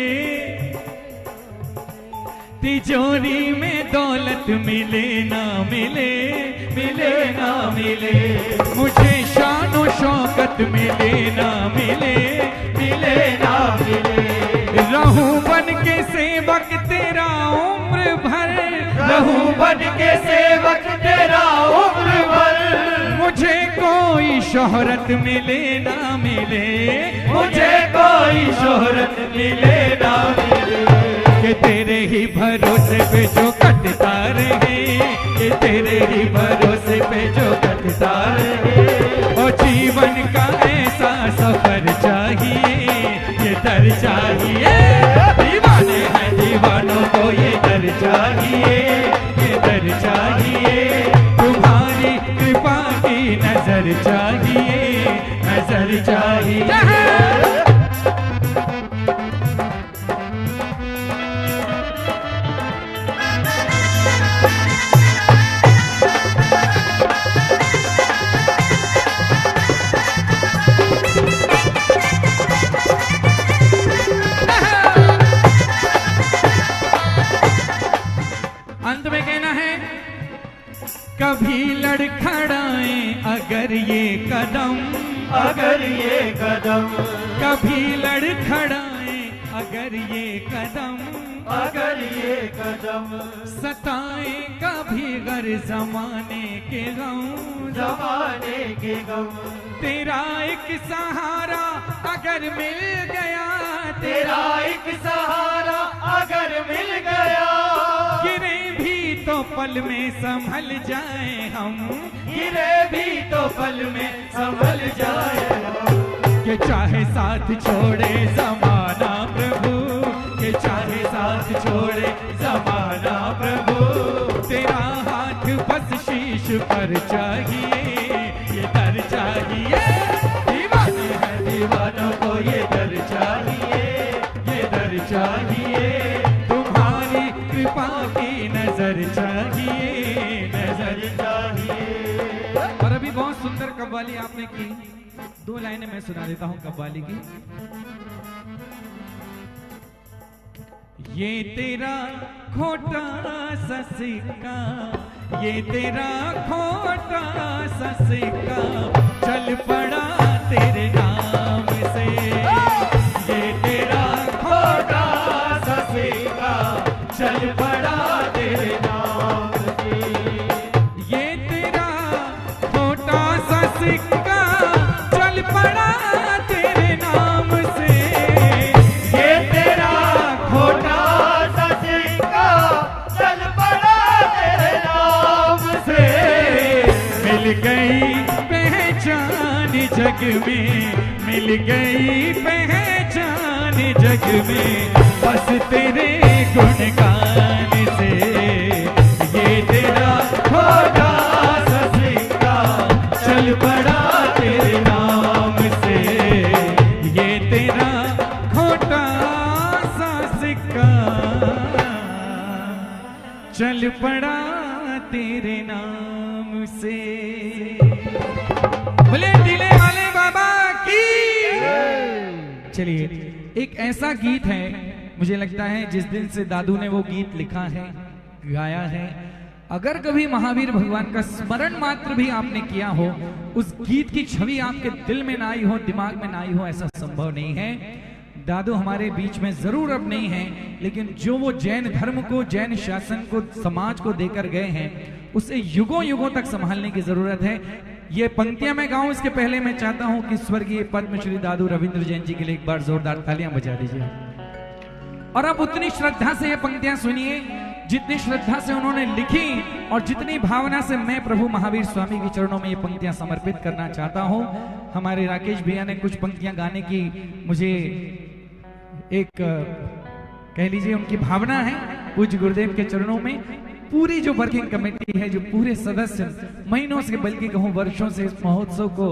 Speaker 7: तिजोरी में दौलत मिले ना मिले, मिले ना मिले। मुझे शानो शौकत मिले ना मिले, मिले ना मिले। रहूं बन के सेवक तेरा उम्र भर, रहूं बन के सेवक तेरा उम्र भर। मुझे कोई शोहरत मिले ना मिले, मुझे कोई शोहरत मिले ना मिले। कि तेरे ही भरोसे पे जो कटता रहे, कि तेरे ही भरोसे पे जो कटता रहे। और जीवन का ऐसा सफर चाहिए, ये दर चाहिए। दीवाने हैं दीवानों को ये दर चाहिए, ये दर चाहिए। तुम्हारी कृपा की नजर चाहिए, नजर चाहिए। अगर ये कदम कभी लड़खड़ाए, अगर ये कदम सताए कभी गर जमाने के गम, तेरा एक सहारा अगर मिल गया, गिरे भी तो पल में संभल जाए हम, कि चाहे साथ छोड़े जमाना प्रभु, कि चाहे साथ छोड़े जमाना प्रभु, तेरा हाथ बस शीश पर चाहिए, ये दर चाहिए। दीवाने हैं दीवानों को ये दर चाहिए, ये दर चाहिए। तुम्हारी कृपा की नजर चाहिए, नजर चाहिए। और अभी बहुत सुंदर कव्वाली आपने की, 2 लाइनें मैं सुना देता हूं कव्वाली की। ये तेरा खोटा सा सिक्का, ये तेरा खोटा सा सिक्का चल पड़ा तेरे नाम से, ये तेरा खोटा सा सिक्का चल पड़ा तेरे नाम से, ये तेरा खोटा सा सिक्का चल पड़ा तेरे नाम से, ये तेरा खोटा सा सिक्का चल पड़ा तेरे नाम से। मिल गई पहचान जग में, मिल गई पहचान जग में, बस तेरे गुणगान से, ये तेरा खोटा सा सिक्का चल पड़ा तेरे नाम से, ये तेरा खोटा सा सिक्का चल पड़ा तेरे नाम से। बोले दिले वाले बाबा की। चलिए, एक ऐसा गीत है, मुझे लगता है जिस दिन से दादू ने वो गीत लिखा है, गाया है, अगर कभी महावीर भगवान का स्मरण मात्र भी आपने किया हो, उस गीत की छवि आपके दिल में ना आई हो, दिमाग में ना आई हो, ऐसा संभव नहीं है। दादू हमारे बीच में जरूर अब नहीं है, लेकिन जो वो जैन धर्म को, जैन शासन को, समाज को देकर गए हैं, उसे युगों युगों तक संभालने की जरूरत है। ये पंक्तियां मैं गाऊं इसके पहले मैं चाहता हूं कि स्वर्गीय पद्मश्री दादू रविंद्र जैन जी के लिए एक बार जोरदार तालियां बजा दीजिए। और अब उतनी श्रद्धा से ये पंक्तियां सुनिए जितनी श्रद्धा से उन्होंने लिखी और जितनी भावना से मैं प्रभु महावीर स्वामी के चरणों में ये पंक्तियां समर्पित करना चाहता हूं। हमारे राकेश भैया ने कुछ पंक्तियां गाने की मुझे एक कह लीजिए उनकी भावना है पूज्य गुरुदेव के चरणों में। पूरी जो वर्किंग कमेटी है, जो पूरे सदस्य महीनों से बल्कि कहूं वर्षों से इस महोत्सव को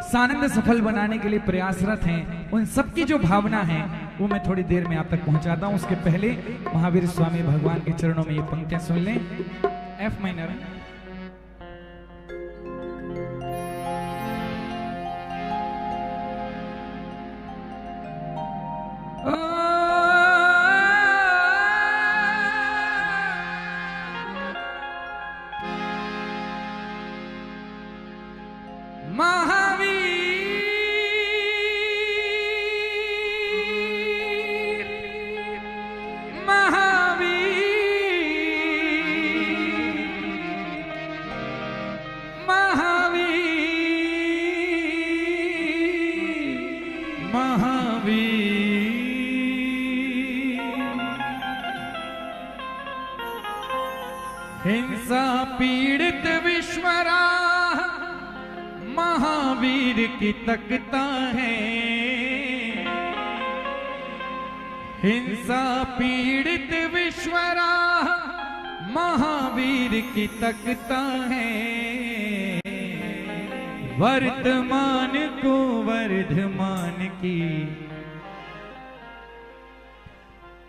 Speaker 7: सानंद सफल बनाने के लिए प्रयासरत हैं, उन सबकी जो भावना है वो मैं थोड़ी देर में आप तक पहुंचाता हूं। उसके पहले महावीर स्वामी भगवान के चरणों में ये पंक्तियां सुन लें। एफ माइनर हिंसा पीड़ित विश्वरा महावीर की तकता है, हिंसा पीड़ित विश्वरा महावीर की तकता है, वर्तमान को वर्धमान की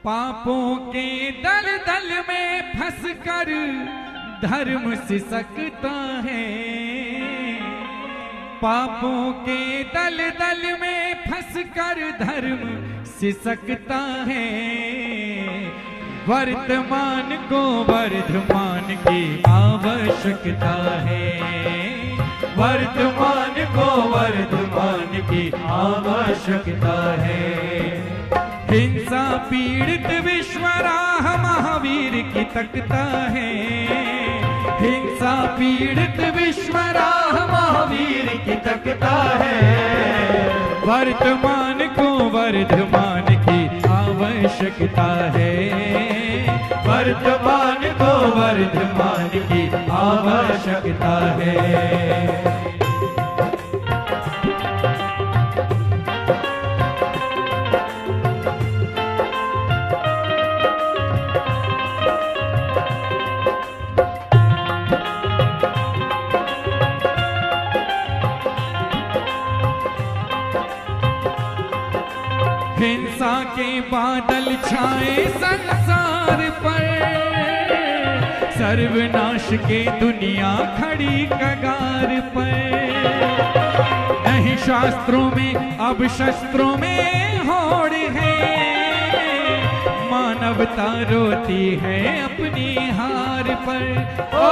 Speaker 7: पापों के दलदल में फंसकर धर्म सिसकता है, पापों के दलदल में फंसकर धर्म सिसकता है, वर्तमान को वर्धमान की आवश्यकता है, वर्तमान को वर्धमान की आवश्यकता है। हिंसा पीड़ित विश्वराह महावीर की तकता है। हिंसा पीड़ित विश्वराह महावीर की तकता है। वर्तमान को वर्धमान की आवश्यकता है। वर्तमान को वर्धमान की आवश्यकता है। हिंसा के बादल छाए संसार पर, सर्वनाश के दुनिया खड़ी कगार पर। नहीं शास्त्रों में अब शस्त्रों में होड़ है, मानवता रोती है अपनी हार पर। ओ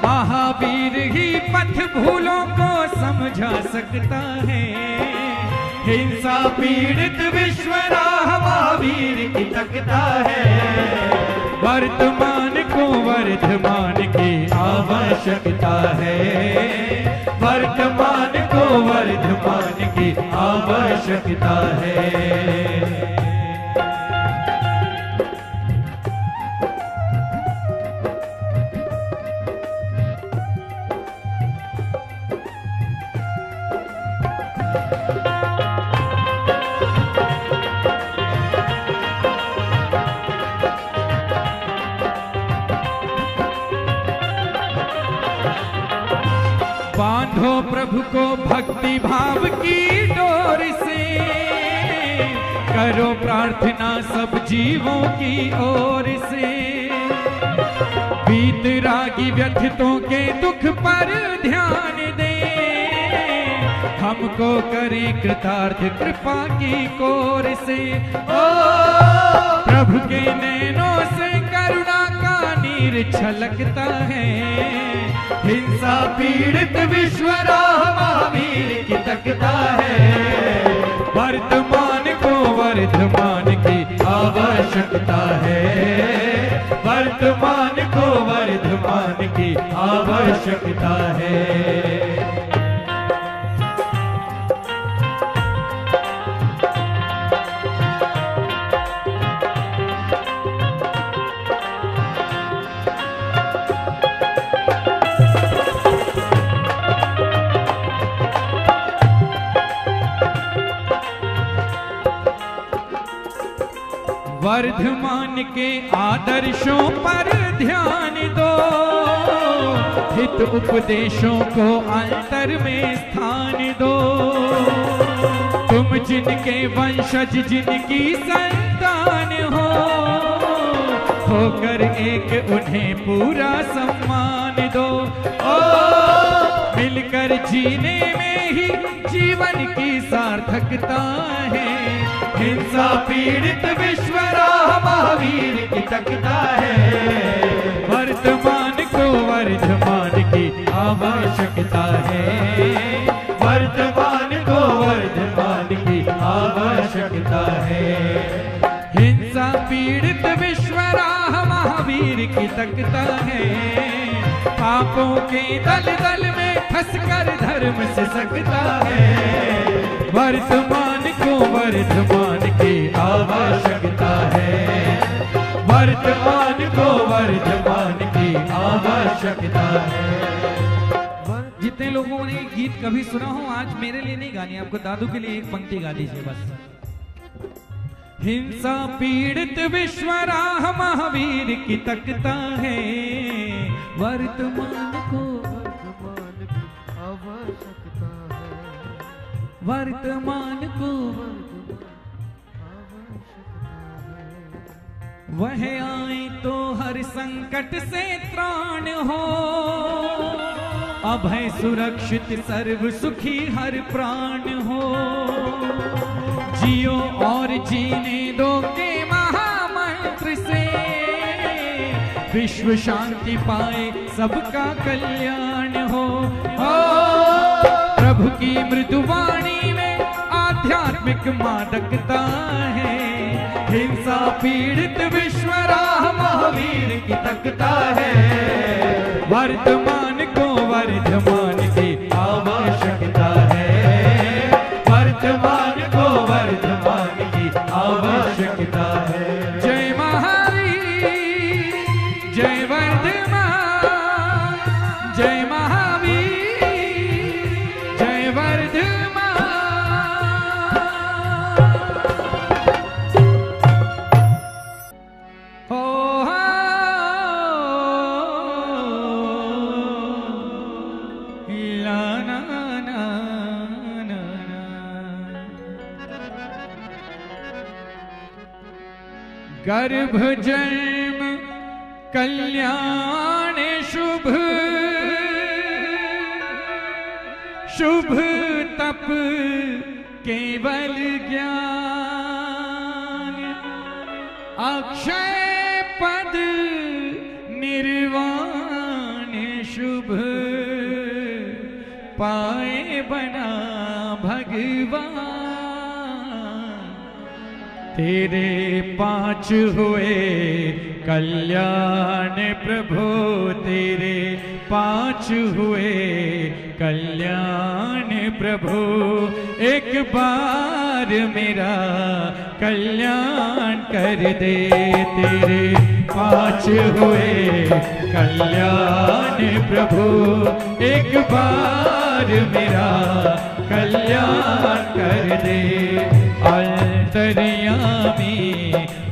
Speaker 7: महावीर ही पथ भूलों को समझा सकता है। हिंसा पीड़ित विश्वराह महावीर की तकता है। वर्तमान को वर्धमान की आवश्यकता है। वर्तमान को वर्धमान की आवश्यकता है। बांधो प्रभु को भक्ति भाव की डोर से, करो प्रार्थना सब जीवों की ओर से। वीतरागी व्यथितों के दुख पर ध्यान दे, हमको करे कृतार्थ कृपा की कोर से। ओ प्रभु के नैनों से करुणा का नीर छलकता है। हिंसा पीड़ित विश्वराह महावीर की तकता है। वर्तमान को वर्धमान की आवश्यकता है। वर्तमान को वर्धमान की आवश्यकता है। वर्धमान के आदर्शों पर ध्यान दो, हित उपदेशों को अंतर में स्थान दो। तुम जिनके वंशज जिनकी संतान हो, होकर एक उन्हें पूरा सम्मान दो। ओ मिलकर जीने में ही जीवन की सार्थकता है। हिंसा पीड़ित विश्वराह महावीर की तकता है। वर्तमान को वर्धमान की आवश्यकता है। वर्तमान को वर्धमान की आवश्यकता है। हिंसा पीड़ित विश्वराह महावीर की तकता है। पापों के दल दल में फंसकर धर्म से सकता है। वर्तमान को वर्धमान की आवश्यकता है। वर्तमान को वर्धमान की आवश्यकता है।
Speaker 2: जितने लोगों ने गीत कभी सुना हो, आज मेरे लिए नहीं गानी, आपको दादू के लिए एक पंक्ति गा दीजिए बस। हिंसा पीड़ित विश्वराह महावीर की तकता है। वर्तमान को आवश्यकता है। वर्तमान को वह आए तो हर संकट से त्राण हो, अभय सुरक्षित सर्व सुखी हर प्राण हो। जियो और जीने दो के महामंत्र से, विश्व शांति पाए सबका कल्याण हो। प्रभु की मृदुवाणी में आध्यात्मिक मादकता है। हिंसा पीड़ित विश्व राह महावीर की तकता है। वर्तमान को वर्धमान की आवश्यकता है। वर्तमान को वर्धमान की आवश्यकता है। जय महावीर जय वर्धमान, जय महावीर जय वर्धमान। हो ला ना ना ना ना। गर्भ जन्म कल्याण शुभ, शुभ तप केवल ज्ञान। अक्षय पद निर्वाण शुभ, पाए बना भगवान। तेरे 5 हुए कल्याण प्रभु, तेरे 5 हुए कल्याण प्रभु। एक बार मेरा कल्याण कर दे। तेरे 5 हुए कल्याण प्रभु, एक बार मेरा कल्याण कर दे। अंतर्यामी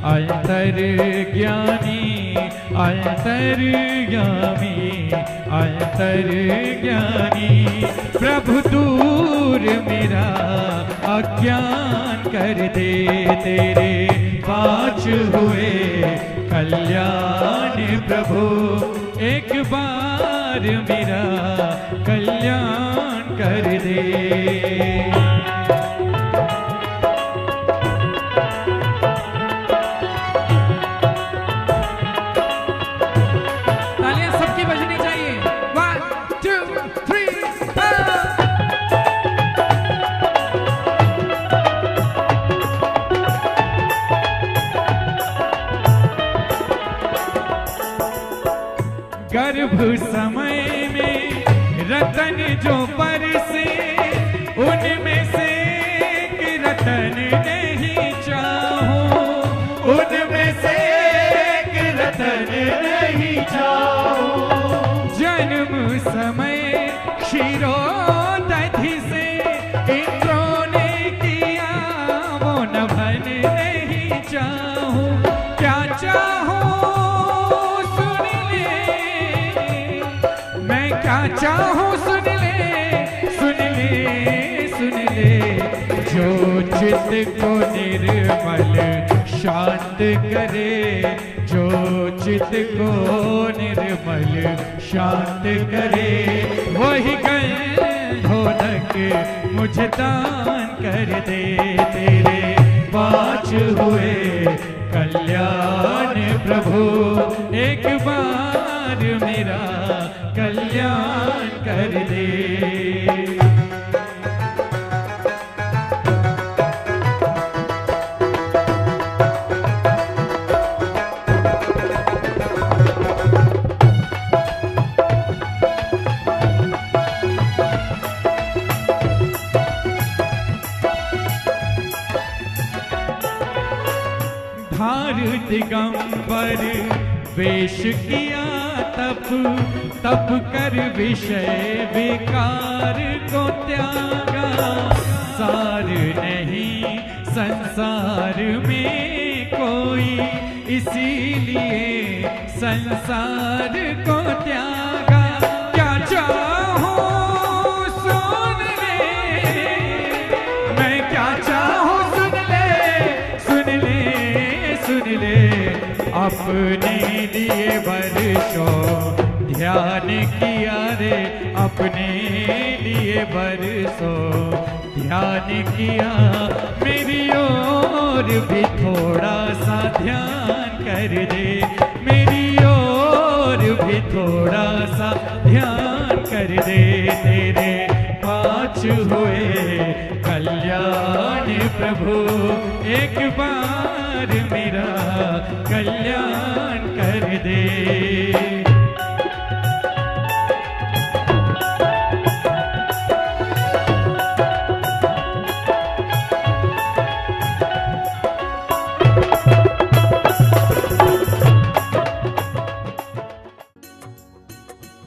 Speaker 2: अंतर्ज्ञानी, अंतर्यामी अंतर्ज्ञानी। प्रभु दूर मेरा अज्ञान कर दे। तेरे 5 हुए कल्याण प्रभु, एक बार मेरा कल्याण कर दे। गर्भ समय में रतन जो बरसे, उनमें से एक रतन नहीं चाहो। उनमें से एक रतन नहीं चाहो। जन्म समय क्षीरोदधि से इंद्रों ने किया, वो नभन नहीं चाहो। क्या चाहो क्या चाहूं सुन ले, सुन ले, सुन ले। जो चित्त को निर्मल शांत करे, जो चित्त को निर्मल शांत करे, वही गंधोदक मुझे दान कर दे। तेरे 5 हुए कल्याण प्रभु, एक बार मेरा कल्याण कर दे। धार दिगंबर वेश किया तप, तप कर विषय विकार को त्यागा। सार नहीं संसार में कोई, इसीलिए संसार को त्यागा। क्या चाहूं सुन ले, मैं क्या चाहूं सुन ले, सुन ले, सुन ले। अपने लिए वर्षों ध्यान किया रे, अपने लिए बरसों ध्यान किया। मेरी ओर भी थोड़ा सा ध्यान कर दे, मेरी ओर भी थोड़ा सा ध्यान कर दे। तेरे 5
Speaker 7: खुश हुए कल्याण प्रभु, एक बार मेरा कल्याण कर दे।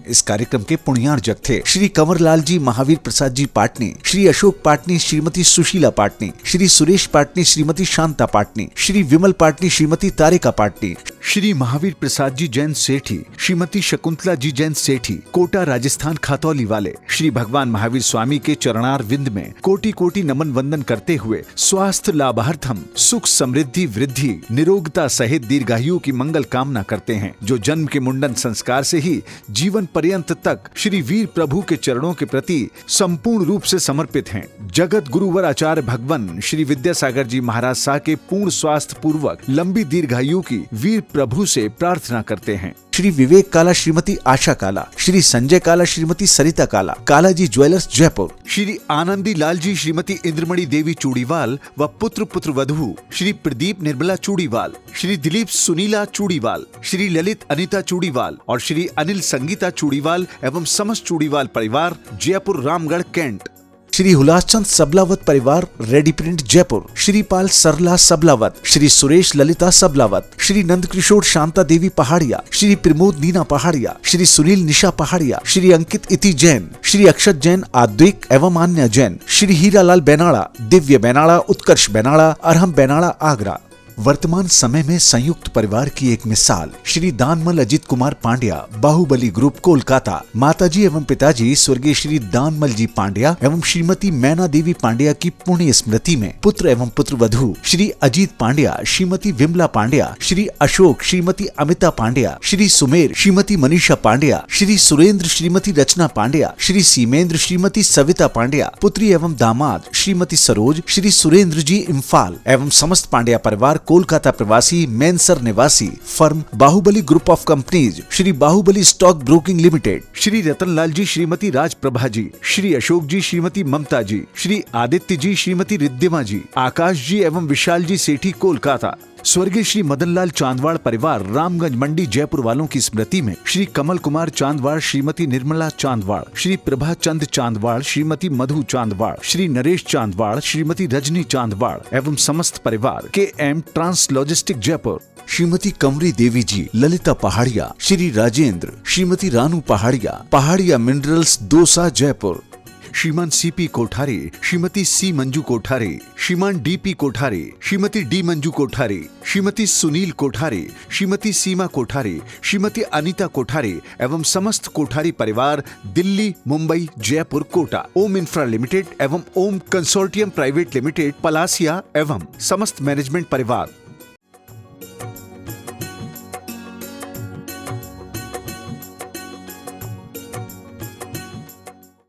Speaker 1: इस कार्यक्रम के पुण्यार्जक थे श्री कंवरलाल जी महावीर प्रसाद जी पाटनी, श्री अशोक पाटनी, श्रीमती सुशीला पाटनी, श्री सुरेश पाटनी, श्रीमती शांता पाटनी, श्री विमल पाटनी, श्रीमती तारिका पाटनी, श्री महावीर प्रसाद जी जैन सेठी, श्रीमती शकुंतला जी जैन सेठी, कोटा राजस्थान खतौली वाले। श्री भगवान महावीर स्वामी के चरणार विंद में कोटि कोटि नमन वंदन करते हुए स्वास्थ्य लाभार्थम, सुख समृद्धि वृद्धि निरोगता सहित दीर्घायु की मंगल कामना करते हैं, जो जन्म के मुंडन संस्कार से ही जीवन पर्यंत तक श्री वीर प्रभु के चरणों के प्रति संपूर्ण रूप से समर्पित हैं। जगत गुरुवर आचार्य भगवान श्री विद्यासागर जी महाराज शाह के पूर्ण स्वास्थ्य पूर्वक लंबी दीर्घायु की वीर प्रभु से प्रार्थना करते हैं। श्री विवेक काला, श्रीमती आशा काला, श्री संजय काला, श्रीमती सरिता काला, काला जी ज्वेलर्स जयपुर। श्री आनंदी लाल जी, श्रीमती इंद्रमणि देवी चूड़ीवाल व पुत्र पुत्र वधू श्री प्रदीप निर्मला चूड़ीवाल, श्री दिलीप सुनीला चूड़ीवाल, श्री ललित अनिता चूड़ीवाल और श्री अनिल संगीता चूड़ीवाल एवं समस्त चूड़ीवाल परिवार जयपुर रामगढ़ कैंट। श्री हुलासचंद सबलावत परिवार रेडी प्रिंट जयपुर, श्री पाल सरला सबलावत, श्री सुरेश ललिता सबलावत, श्री नंद किशोर शांता देवी पहाड़िया, श्री प्रमोद नीना पहाड़िया, श्री सुनील निशा पहाड़िया, श्री अंकित इति जैन, श्री अक्षत जैन, आद्विक एवं अन्य जैन, श्री हीरालाल बेनाड़ा, दिव्य बेनाड़ा, उत्कर्ष बेनाड़ा, अरहम बेनाड़ा आगरा। वर्तमान समय में संयुक्त परिवार की एक मिसाल श्री दानमल अजित कुमार पांड्या, बाहुबली ग्रुप कोलकाता। माताजी एवं पिताजी स्वर्गीय श्री दानमल जी पांड्या एवं श्रीमती मैना देवी पांड्या की पुण्य स्मृति में पुत्र एवं पुत्र वधू श्री अजीत पांड्या, श्रीमती विमला पांड्या, श्री अशोक, श्रीमती अमिता पांड्या, श्री सुमेर, श्रीमती मनीषा पांड्या, श्री सुरेंद्र, श्रीमती रचना पांड्या, श्री सीमेंद्र, श्रीमती सविता पांड्या, पुत्री एवं दामाद श्रीमती सरोज, श्री सुरेंद्र जी इम्फाल एवं समस्त पांड्या परिवार कोलकाता प्रवासी मैनसर निवासी firm Bahubali group of companies, Shri Bahubali stock broking limited, Shri Ratanlal ji, Shrimati Rajprabha ji, Shri Ashok ji, Shrimati Mamta ji, Shri Aditya ji, Shrimati Riddhima ji, Akash ji एवं विशाल जी सेठी कोलकाता। स्वर्गीय श्री मदनलाल चांदवाड़ परिवार रामगंज मंडी जयपुर वालों की स्मृति में श्री कमल कुमार चांदवाड़, श्रीमती निर्मला चांदवाड़, श्री प्रभा चंद चांदवाड़, श्रीमती मधु चांदवाड़, श्री नरेश चांदवाड़, श्रीमती रजनी चांदवाड़ एवं समस्त परिवार KM trans logistic Jaipur. Shrimati Kamri Devi ji, Lalita Pahadia, Shri Rajendra, Shrimati Ranu Pahadia, Pahadia minerals Dausa Jaipur. Shriman CP Kothari, Shrimati C Manju Kothari, श्रीमान DP कोठारी, श्रीमती D मंजू कोठारी, श्रीमती सुनील कोठारी, श्रीमती सीमा कोठारी, श्रीमती अनीता कोठारी एवं समस्त कोठारी परिवार दिल्ली, मुंबई, जयपुर, कोटा। ओम इंफ्रा लिमिटेड एवं ओम कंसोर्टियम प्राइवेट लिमिटेड पलासिया एवं समस्त मैनेजमेंट परिवार।